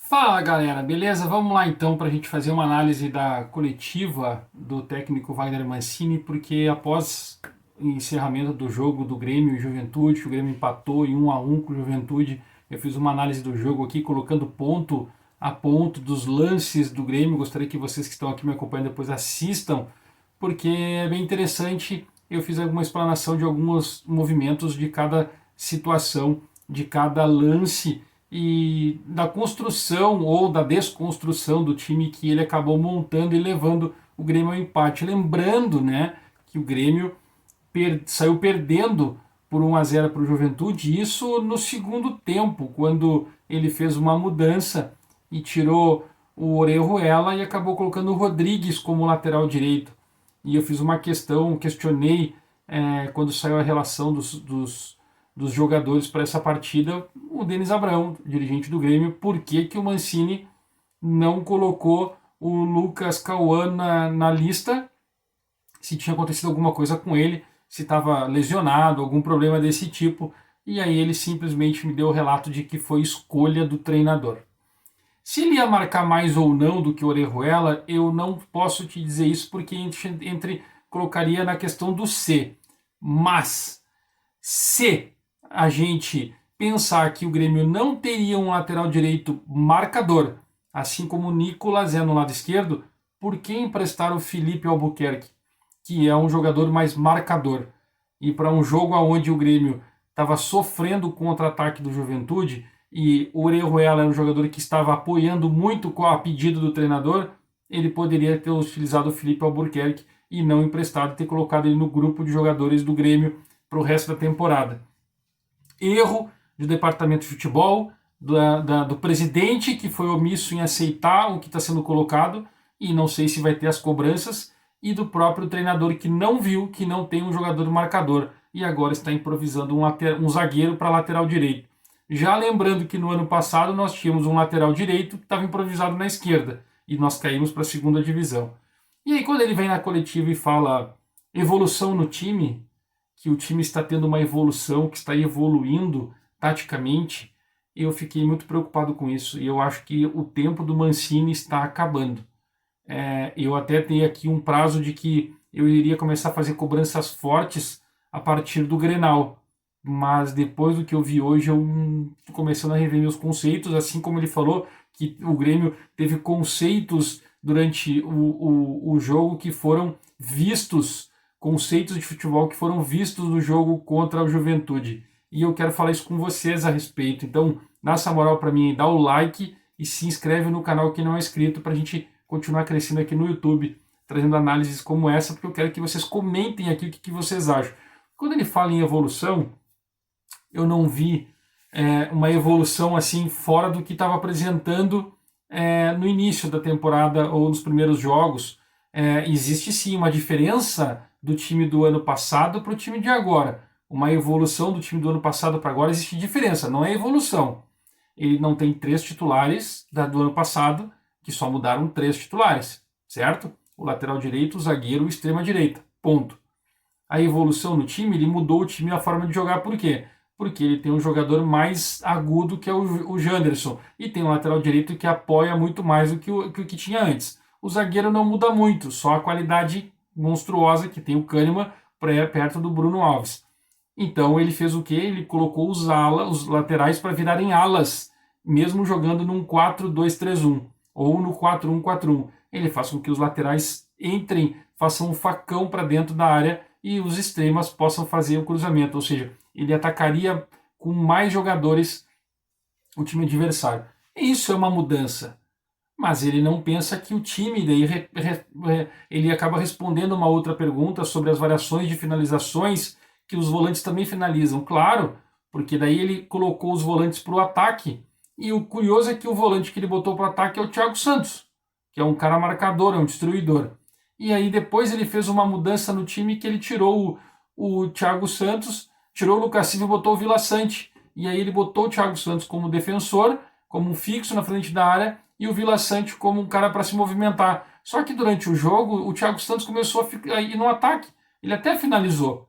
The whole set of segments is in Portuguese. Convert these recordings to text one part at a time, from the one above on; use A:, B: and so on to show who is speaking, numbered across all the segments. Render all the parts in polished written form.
A: Fala galera, beleza? Vamos lá então para a gente fazer uma análise da coletiva do técnico Wagner Mancini, porque após o encerramento do jogo do Grêmio e Juventude, o Grêmio empatou em 1-1 com o Juventude, eu fiz uma análise do jogo aqui, colocando ponto a ponto dos lances do Grêmio. Gostaria que vocês que estão aqui me acompanhando depois assistam, porque é bem interessante. Eu fiz alguma explanação de alguns movimentos de cada situação, de cada lance e da construção ou da desconstrução do time que ele acabou montando e levando o Grêmio ao empate. Lembrando, né, que o Grêmio saiu perdendo por 1-0 para o Juventude, isso no segundo tempo, quando ele fez uma mudança e tirou o Orejuela e acabou colocando o Rodrigues como lateral direito. E eu fiz uma questionei quando saiu a relação dos jogadores para essa partida, o Denis Abrão, dirigente do Grêmio, por que o Mancini não colocou o Lucas Cauã na lista, se tinha acontecido alguma coisa com ele, se estava lesionado, algum problema desse tipo, e aí ele simplesmente me deu o relato de que foi escolha do treinador. Se ele ia marcar mais ou não do que o Orejuela, eu não posso te dizer isso porque colocaria na questão do se. Mas se a gente pensar que o Grêmio não teria um lateral direito marcador, assim como o Nicolas é no lado esquerdo, por que emprestar o Felipe Albuquerque, que é um jogador mais marcador? E para um jogo onde o Grêmio estava sofrendo o contra-ataque do Juventude e o Orejuela era um jogador que estava apoiando muito com a pedido do treinador, ele poderia ter utilizado o Felipe Albuquerque e não emprestado, ter colocado ele no grupo de jogadores do Grêmio para o resto da temporada. Erro do departamento de futebol, do presidente, que foi omisso em aceitar o que está sendo colocado, e não sei se vai ter as cobranças, e do próprio treinador que não viu que não tem um jogador marcador, e agora está improvisando um zagueiro para lateral direito. Já lembrando que no ano passado nós tínhamos um lateral direito que estava improvisado na esquerda, e nós caímos para a segunda divisão. E aí quando ele vem na coletiva e fala evolução no time, que o time está tendo uma evolução, que está evoluindo taticamente, eu fiquei muito preocupado com isso. E eu acho que o tempo do Mancini está acabando. Eu até tenho aqui um prazo de que eu iria começar a fazer cobranças fortes a partir do Grenal. Mas depois do que eu vi hoje, eu estou começando a rever meus conceitos, assim como ele falou que o Grêmio teve conceitos durante o jogo que foram vistos, conceitos de futebol que foram vistos no jogo contra o Juventude. E eu quero falar isso com vocês a respeito. Então, dá essa moral para mim, dá o like e se inscreve no canal que não é inscrito para a gente continuar crescendo aqui no YouTube, trazendo análises como essa, porque eu quero que vocês comentem aqui o que vocês acham. Quando ele fala em evolução, eu não vi uma evolução assim fora do que estava apresentando no início da temporada ou nos primeiros jogos. Existe sim uma diferença do time do ano passado para o time de agora. Uma evolução do time do ano passado para agora, existe diferença, não é evolução. Ele não tem 3 titulares do ano passado, que só mudaram 3 titulares, certo? O lateral direito, o zagueiro e o extrema direita, ponto. A evolução no time, ele mudou o time, a forma de jogar, por quê? Porque ele tem um jogador mais agudo que é o Janderson, e tem um lateral direito que apoia muito mais do que o que tinha antes. O zagueiro não muda muito, só a qualidade monstruosa que tem o Kahneman perto do Bruno Alves. Então ele fez o quê? Ele colocou os laterais para virarem alas, mesmo jogando num 4-2-3-1 ou no 4-1-4-1. Ele faz com que os laterais entrem, façam um facão para dentro da área e os extremas possam fazer o cruzamento, ou seja, ele atacaria com mais jogadores o time adversário. E isso é uma mudança. Mas ele não pensa que o time, daí ele acaba respondendo uma outra pergunta sobre as variações de finalizações que os volantes também finalizam. Claro, porque daí ele colocou os volantes para o ataque. E o curioso é que o volante que ele botou para o ataque é o Thiago Santos, que é um cara marcador, é um destruidor. E aí depois ele fez uma mudança no time que ele tirou o Thiago Santos, tirou o Lucas Silva e botou o Vila Sante. E aí ele botou o Thiago Santos como defensor, como um fixo na frente da área, e o Vila Sante como um cara para se movimentar. Só que durante o jogo, o Thiago Santos começou a ir no ataque. Ele até finalizou.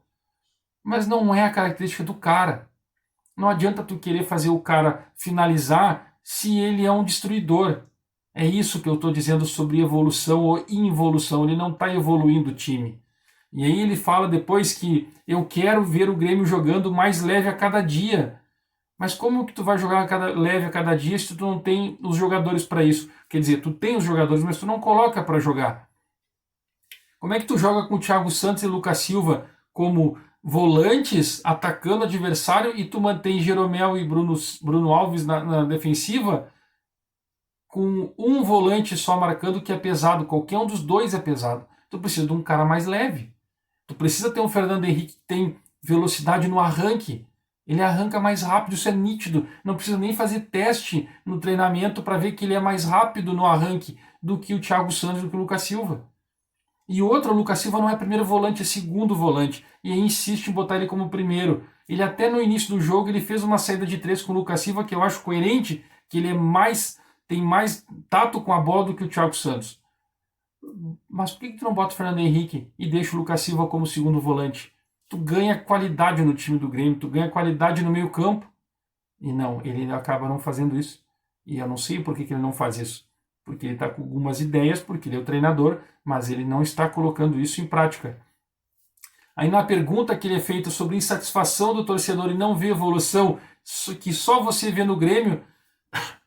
A: Mas não é a característica do cara. Não adianta tu querer fazer o cara finalizar se ele é um destruidor. É isso que eu estou dizendo sobre evolução ou involução. Ele não está evoluindo o time. E aí ele fala depois que eu quero ver o Grêmio jogando mais leve a cada dia. Mas como que tu vai jogar leve a cada dia se tu não tem os jogadores para isso? Quer dizer, tu tem os jogadores, mas tu não coloca para jogar. Como é que tu joga com o Thiago Santos e Lucas Silva como volantes atacando o adversário e tu mantém Jeromel e Bruno Alves na defensiva com um volante só marcando que é pesado? Qualquer um dos dois é pesado. Tu precisa de um cara mais leve. Tu precisa ter um Fernando Henrique que tem velocidade no arranque. Ele arranca mais rápido, isso é nítido. Não precisa nem fazer teste no treinamento para ver que ele é mais rápido no arranque do que o Thiago Santos, do que o Lucas Silva. E outro, o Lucas Silva não é primeiro volante, é segundo volante. E aí insiste em botar ele como primeiro. Ele até no início do jogo ele fez uma saída de três com o Lucas Silva que eu acho coerente, que ele tem mais tato com a bola do que o Thiago Santos. Mas por que tu não bota o Fernando Henrique e deixa o Lucas Silva como segundo volante? Tu ganha qualidade no time do Grêmio, tu ganha qualidade no meio campo. E não, ele acaba não fazendo isso. E eu não sei por que ele não faz isso. Porque ele está com algumas ideias, porque ele é o treinador, mas ele não está colocando isso em prática. Aí na pergunta que ele é feita sobre insatisfação do torcedor e não ver evolução, que só você vê no Grêmio,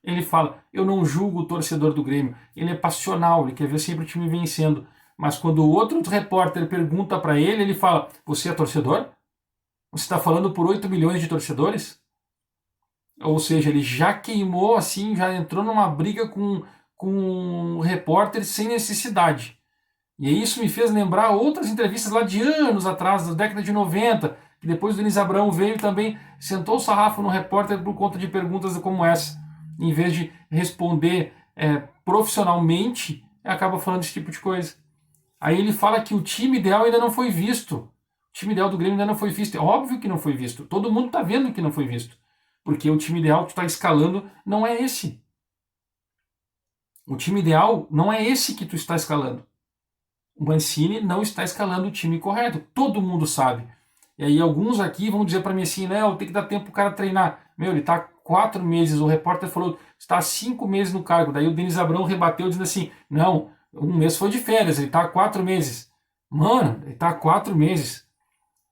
A: ele fala, eu não julgo o torcedor do Grêmio, ele é passional, ele quer ver sempre o time vencendo. Mas quando o outro repórter pergunta para ele, ele fala, você é torcedor? Você está falando por 8 milhões de torcedores? Ou seja, ele já queimou assim, já entrou numa briga com um repórter sem necessidade. E isso me fez lembrar outras entrevistas lá de anos atrás, da década de 90, que depois o Denis Abraão veio e também sentou o sarrafo no repórter por conta de perguntas como essa. Em vez de responder profissionalmente, acaba falando esse tipo de coisa. Aí ele fala que o time ideal ainda não foi visto. O time ideal do Grêmio ainda não foi visto. É óbvio que não foi visto. Todo mundo está vendo que não foi visto. Porque o time ideal que tu está escalando não é esse. O time ideal não é esse que tu está escalando. O Mancini não está escalando o time correto. Todo mundo sabe. E aí alguns aqui vão dizer para mim assim, não, tem que dar tempo para o cara treinar. Meu, ele está 4 meses. O repórter falou, está 5 meses no cargo. Daí o Denis Abrão rebateu dizendo assim, não, 1 mês foi de férias, ele está 4 meses. Mano, ele está 4 meses.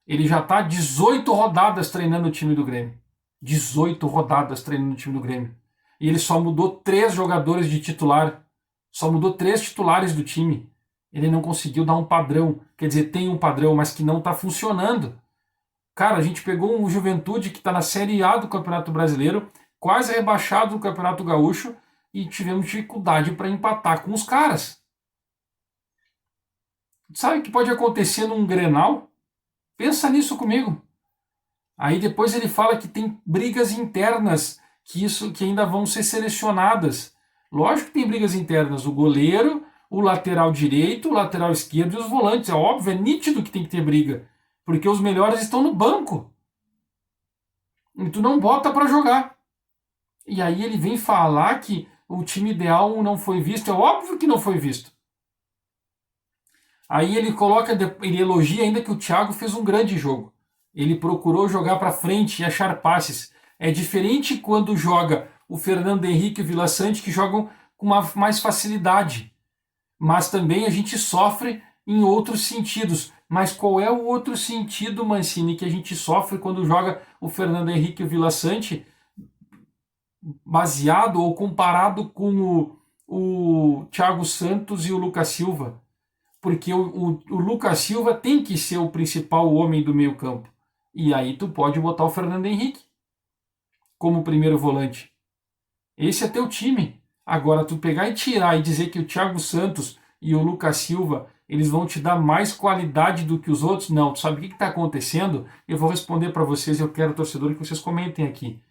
A: Ele já está 18 rodadas treinando o time do Grêmio. 18 rodadas treinando o time do Grêmio. E ele só mudou 3 jogadores de titular. Só mudou 3 titulares do time. Ele não conseguiu dar um padrão. Quer dizer, tem um padrão, mas que não está funcionando. Cara, a gente pegou um Juventude que está na Série A do Campeonato Brasileiro, quase rebaixado do Campeonato Gaúcho, e tivemos dificuldade para empatar com os caras. Sabe o que pode acontecer num Grenal? Pensa nisso comigo. Aí depois ele fala que tem brigas internas, que ainda vão ser selecionadas. Lógico que tem brigas internas, o goleiro, o lateral direito, o lateral esquerdo e os volantes. É óbvio, é nítido que tem que ter briga, porque os melhores estão no banco. E tu não bota para jogar. E aí ele vem falar que o time ideal não foi visto. É óbvio que não foi visto. Aí ele elogia ainda que o Thiago fez um grande jogo. Ele procurou jogar para frente e achar passes. É diferente quando joga o Fernando Henrique e o Vila Sante, que jogam com mais facilidade. Mas também a gente sofre em outros sentidos. Mas qual é o outro sentido, Mancini, que a gente sofre quando joga o Fernando Henrique e o Vila Sante, baseado ou comparado com o Thiago Santos e o Lucas Silva? Porque o Lucas Silva tem que ser o principal homem do meio campo. E aí tu pode botar o Fernando Henrique como primeiro volante. Esse é teu time. Agora tu pegar e tirar e dizer que o Thiago Santos e o Lucas Silva eles vão te dar mais qualidade do que os outros? Não. Tu sabe o que está acontecendo? Eu vou responder para vocês, eu quero, torcedor, que vocês comentem aqui.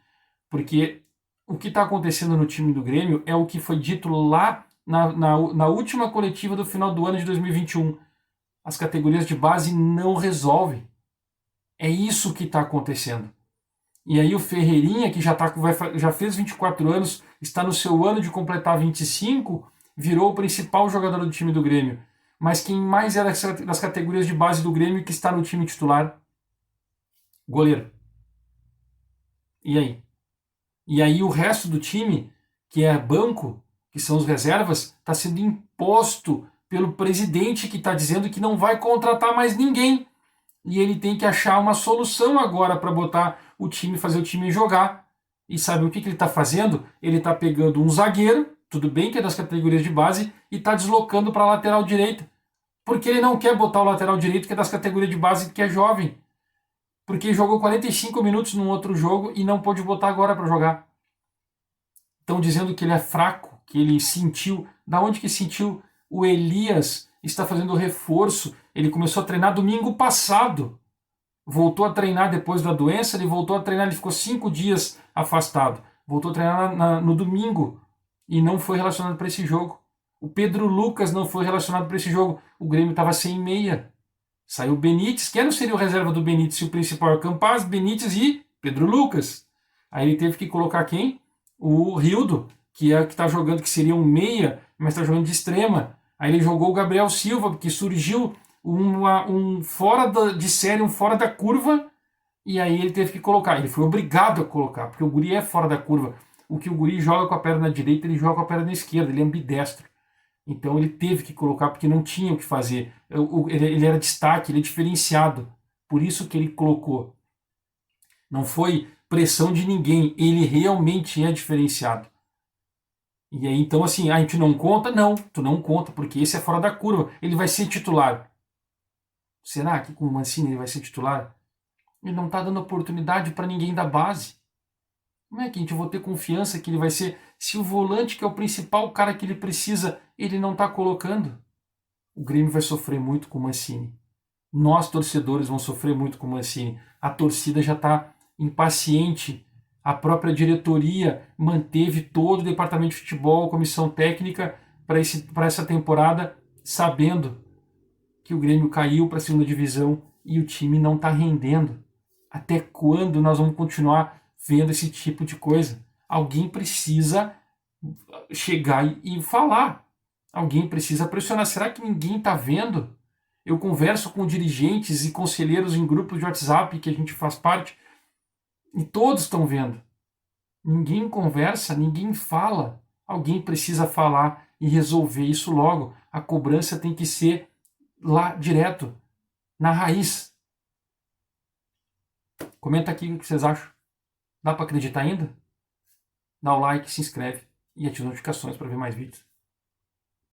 A: Porque o que está acontecendo no time do Grêmio é o que foi dito lá na última coletiva do final do ano de 2021. As categorias de base não resolvem. É isso que está acontecendo. E aí o Ferreirinha, que já fez 24 anos, está no seu ano de completar 25, virou o principal jogador do time do Grêmio. Mas quem mais é das categorias de base do Grêmio que está no time titular? Goleiro. E aí? E aí o resto do time que é banco, que são os reservas, está sendo imposto pelo presidente, que está dizendo que não vai contratar mais ninguém. E ele tem que achar uma solução agora para botar o time, fazer o time jogar. E sabe o que ele está fazendo? Ele está pegando um zagueiro, tudo bem que é das categorias de base, e está deslocando para a lateral direita. Porque ele não quer botar o lateral direito, que é das categorias de base, que é jovem. Porque jogou 45 minutos num outro jogo e não pôde botar agora para jogar. Estão dizendo que ele é fraco, que ele sentiu. Da onde que sentiu? O Elias está fazendo reforço. Ele começou a treinar domingo passado. Voltou a treinar depois da doença, ele voltou a treinar, ele ficou 5 dias afastado. Voltou a treinar no domingo e não foi relacionado para esse jogo. O Pedro Lucas não foi relacionado para esse jogo. O Grêmio estava sem meia. Saiu o Benítez, que não seria o reserva do Benítez se o principal é o Campaz, Benítez e Pedro Lucas. Aí ele teve que colocar quem? O Rildo, que é o que está jogando, que seria um meia, mas está jogando de extrema. Aí ele jogou o Gabriel Silva, que surgiu um fora de série, um fora da curva, e aí ele teve que colocar. Ele foi obrigado a colocar, porque o guri é fora da curva. O que o guri joga com a perna direita, ele joga com a perna esquerda, ele é ambidestro. Então ele teve que colocar, porque não tinha o que fazer. Ele era destaque, ele é diferenciado. Por isso que ele colocou. Não foi pressão de ninguém, ele realmente é diferenciado. E aí, então, assim, a gente não conta? Não, tu não conta, porque esse é fora da curva. Ele vai ser titular. Será que com o Mancini ele vai ser titular? Ele não está dando oportunidade para ninguém da base. Como é que a gente vai ter confiança que ele vai ser, se o volante, que é o principal cara que ele precisa, ele não está colocando? O Grêmio vai sofrer muito com o Mancini. Nós, torcedores, vamos sofrer muito com o Mancini. A torcida já está impaciente. A própria diretoria manteve todo o departamento de futebol, comissão técnica, para essa temporada, sabendo que o Grêmio caiu para a segunda divisão e o time não está rendendo. Até quando nós vamos continuar vendo esse tipo de coisa? Alguém precisa chegar e falar. Alguém precisa pressionar. Será que ninguém está vendo? Eu converso com dirigentes e conselheiros em grupos de WhatsApp que a gente faz parte e todos estão vendo. Ninguém conversa, ninguém fala. Alguém precisa falar e resolver isso logo. A cobrança tem que ser lá direto, na raiz. Comenta aqui o que vocês acham. Dá para acreditar ainda? Dá o like, se inscreve e ativa as notificações para ver mais vídeos.